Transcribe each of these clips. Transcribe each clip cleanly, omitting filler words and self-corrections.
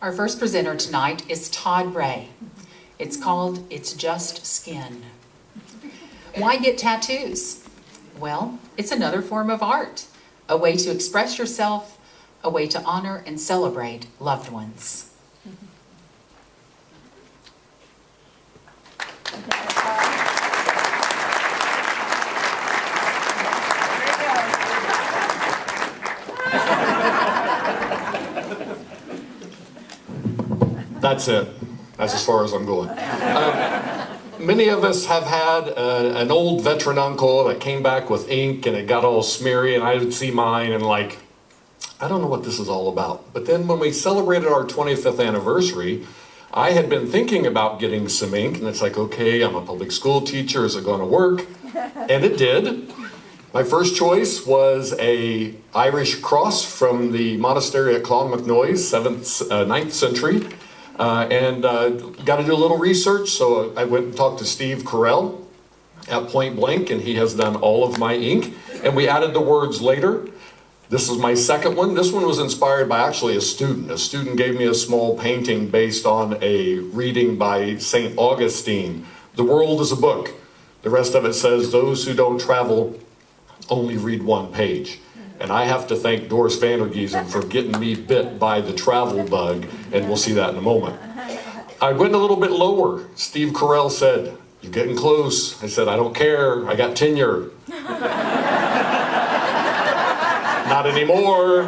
Our first presenter tonight is Todd Ray. It's called It's Just Skin. Why get tattoos? Well, it's another form of art, a way to express yourself, a way to honor and celebrate loved ones. That's it. That's as far as I'm going. Many of us have had an old veteran uncle that came back with ink and it got all smeary, and I would see mine and like, I don't know what this is all about. But then when we celebrated our 25th anniversary, I had been thinking about getting some ink, and it's like, okay, I'm a public school teacher, is it going to work? And it did. My first choice was a Irish cross from the monastery at Clonmacnoise, 9th century. And got to do a little research, so I went and talked to Steve Carell at Point Blank, and he has done all of my ink, and we added the words later. This is my second one. This one was inspired by actually a student. A student gave me a small painting based on a reading by St. Augustine. The world is a book. The rest of it says, those who don't travel only read one page. And I have to thank Doris Vandergiesen for getting me bit by the travel bug, and we'll see that in a moment. I went a little bit lower. Steve Carell said, you're getting close. I said, I don't care, I got tenure. Not anymore.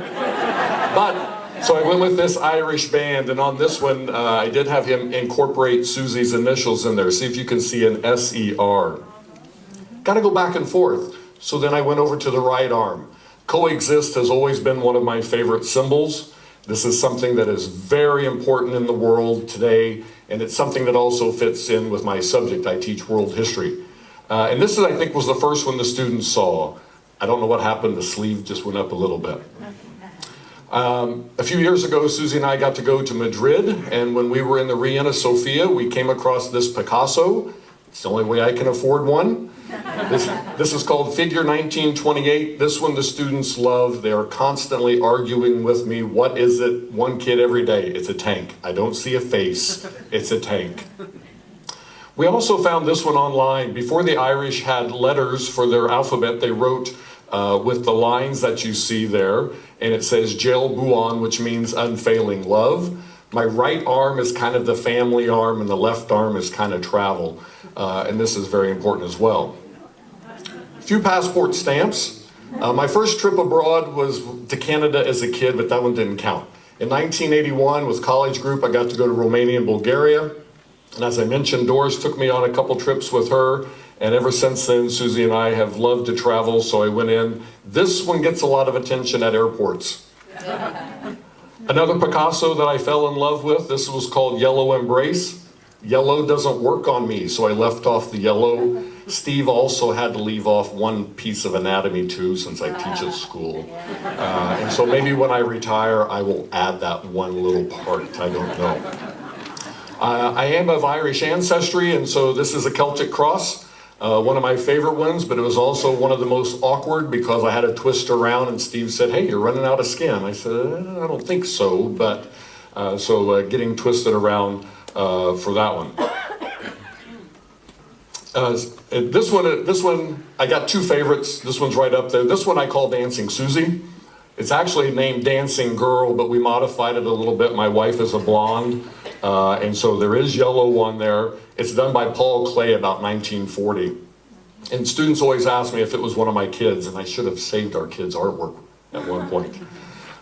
But, so I went with this Irish band, and on this one, I did have him incorporate Susie's initials in there. See if you can see an S-E-R. Gotta go back and forth. So then I went over to the right arm. Coexist has always been one of my favorite symbols. This is something that is very important in the world today, and it's something that also fits in with my subject. I teach world history. And this, I think, was the first one the students saw. I don't know what happened, the sleeve just went up a little bit. A few years ago, Susie and I got to go to Madrid, and when we were in the Reina Sofia, we came across this Picasso. It's the only way I can afford one. This is called Figure 1928. This one the students love. They are constantly arguing with me. What is it? One kid every day. It's a tank. I don't see a face. It's a tank. We also found this one online. Before the Irish had letters for their alphabet, they wrote with the lines that you see there. And it says Gel Buon, which means unfailing love. My right arm is kind of the family arm, and the left arm is kind of travel. And this is very important as well. A few passport stamps. My first trip abroad was to Canada as a kid, but that one didn't count. In 1981, with college group, I got to go to Romania and Bulgaria. And as I mentioned, Doris took me on a couple trips with her. And ever since then, Susie and I have loved to travel, so I went in. This one gets a lot of attention at airports. Another Picasso that I fell in love with, this was called Yellow Embrace. Yellow doesn't work on me, so I left off the yellow. Steve also had to leave off one piece of anatomy too, since I teach at school. And so maybe when I retire, I will add that one little part, I don't know. I am of Irish ancestry, and so this is a Celtic Cross. One of my favorite ones, but it was also one of the most awkward because I had to twist around, and Steve said, hey, you're running out of skin. I said, I don't think so, but getting twisted around for that one. This one, I got two favorites. This one's right up there. This one I call Dancing Susie. It's actually named Dancing Girl, but we modified it a little bit. My wife is a blonde, and so there is yellow on there. It's done by Paul Clay about 1940. And students always ask me if it was one of my kids, and I should have saved our kids' artwork at one point.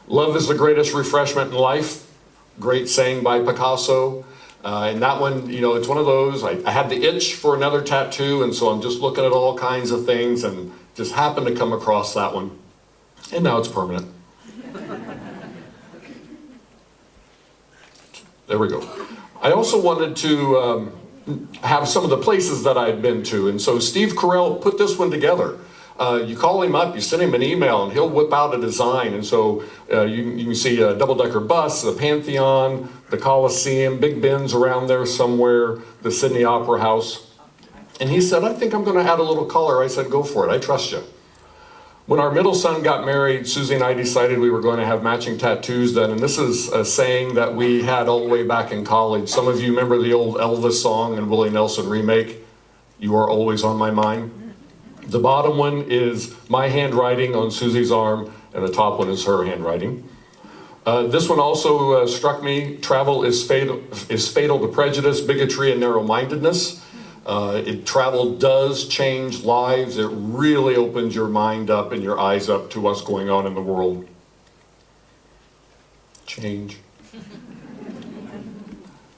Love is the greatest refreshment in life. Great saying by Picasso. And that one, you know, it's one of those, I had the itch for another tattoo, and so I'm just looking at all kinds of things and just happened to come across that one. And now it's permanent. There we go. I also wanted to have some of the places that I've been to, and so Steve Carell put this one together. You call him up, you send him an email, and he'll whip out a design. And so you can see a double-decker bus, the Pantheon, the Coliseum, Big Ben's around there somewhere, the Sydney Opera House. And he said, I think I'm going to add a little color. I said, go for it. I trust you. When our middle son got married, Susie and I decided we were going to have matching tattoos done. And this is a saying that we had all the way back in college. Some of you remember the old Elvis song and Willie Nelson remake, "You Are Always on My Mind." The bottom one is my handwriting on Susie's arm, and the top one is her handwriting. This one also struck me. Travel is fatal to prejudice, bigotry, and narrow-mindedness. Travel does change lives. It really opens your mind up and your eyes up to what's going on in the world. Change.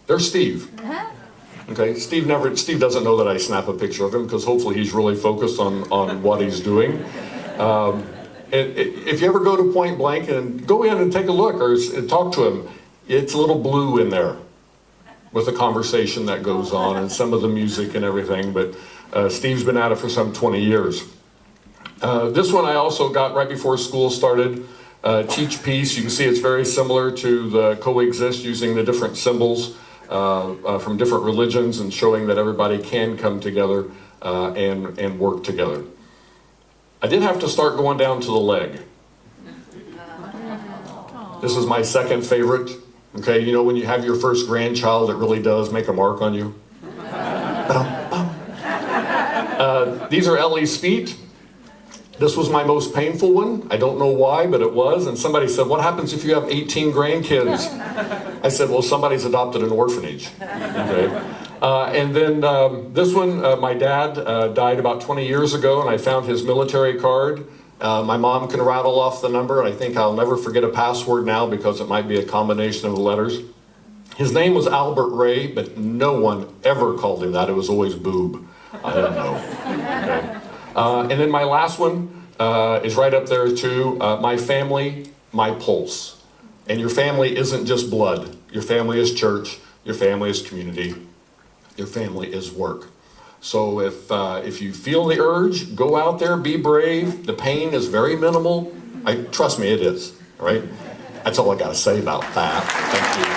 There's Steve. Okay, Steve doesn't know that I snap a picture of him because hopefully he's really focused on what he's doing. If you ever go to Point Blank and go in and take a look or talk to him, it's a little blue in there with the conversation that goes on and some of the music and everything, but Steve's been at it for some 20 years. This one I also got right before school started, Teach Peace. You can see it's very similar to the Coexist, using the different symbols from different religions and showing that everybody can come together and work together. I did have to start going down to the leg. This is my second favorite. Okay, you know when you have your first grandchild, it really does make a mark on you. These are Ellie's feet. This was my most painful one. I don't know why, but it was. And somebody said, "What happens if you have 18 grandkids?" I said, "Well, somebody's adopted an orphanage." Okay. And then this one, my dad died about 20 years ago, and I found his military card. My mom can rattle off the number, and I think I'll never forget a password now because it might be a combination of the letters. His name was Albert Ray, but no one ever called him that. It was always Boob. I don't know. Okay. And then my last one is right up there too. My family, my pulse. And your family isn't just blood. Your family is church. Your family is community. Your family is work. So if you feel the urge, go out there, be brave. The pain is very minimal. Trust me, it is. All right? That's all I got to say about that. Thank you.